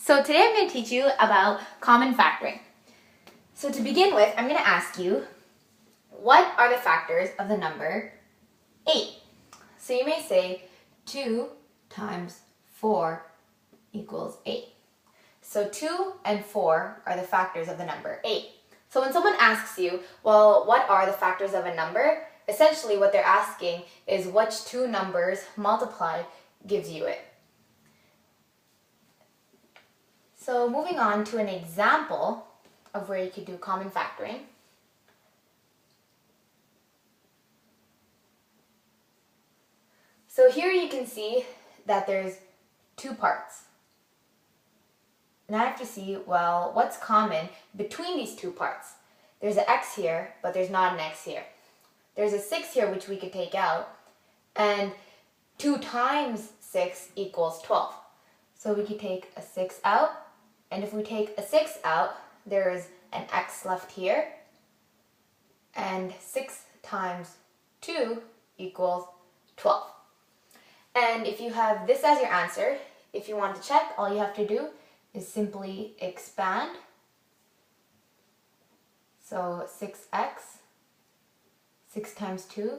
So today I'm going to teach you about common factoring. So to begin with, I'm going to ask you, what are the factors of the number 8? So you may say 2 times 4 equals 8. So 2 and 4 are the factors of the number 8. So when someone asks you, well, what are the factors of a number? Essentially what they're asking is which two numbers multiplied gives you it. So moving on to an example of where you could do common factoring. So here you can see that there's two parts. And I have to see, well, what's common between these two parts? There's an x here, but there's not an x here. There's a 6 here, which we could take out, and 2 times 6 equals 12. So we could take a 6 out, and if we take a 6 out, there is an x left here, and 6 times 2 equals 12. And if you have this as your answer, if you want to check, all you have to do is simply expand. So 6x, 6 times 2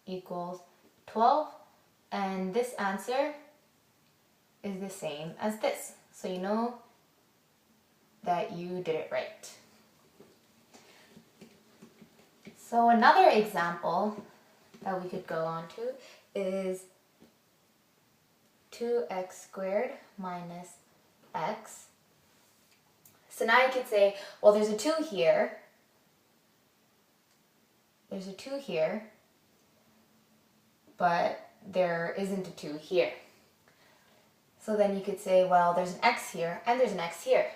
equals 12, and this answer is the same as this. So you know that you did it right. So another example that we could go on to is 2x squared minus x. So now you could say, well, there's a 2 here. There's a 2 here, but there isn't a 2 here. So then you could say, well, there's an x here and there's an x here.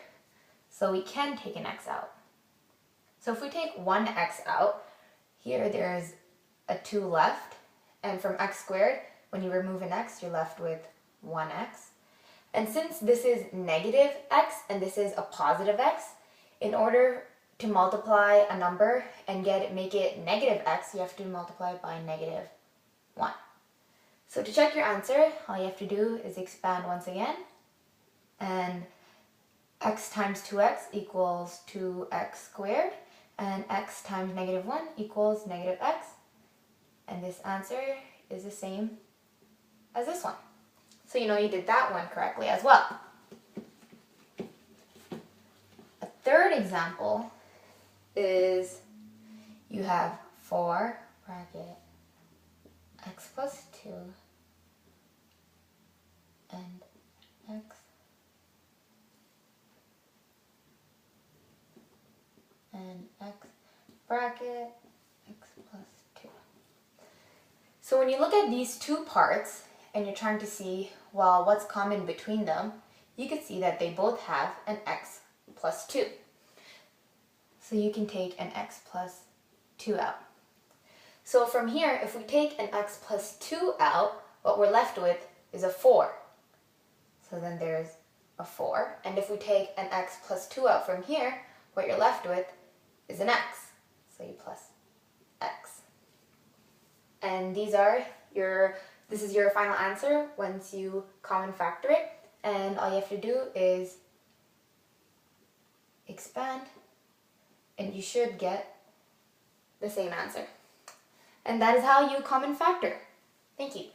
So we can take an x out. So if we take one x out, here there's a 2 left. And from x squared, when you remove an x, you're left with 1x. And since this is negative x and this is a positive x, in order to multiply a number and make it negative x, you have to multiply it by negative 1. So to check your answer, all you have to do is expand once again, and x times 2x equals 2x squared, and x times negative 1 equals negative x, and this answer is the same as this one. So you know you did that one correctly as well. A third example is you have 4 bracket x plus 2 and x and x bracket x plus 2. So when you look at these two parts and you're trying to see, well, what's common between them, you can see that they both have an x plus 2. So you can take an x plus 2 out. So from here, if we take an x plus 2 out, what we're left with is a 4. So then there's a 4. And if we take an x plus 2 out from here, what you're left with is an x. So you plus x. And this is your final answer once you common factor it. And all you have to do is expand, and you should get the same answer. And that is how you common factor. Thank you.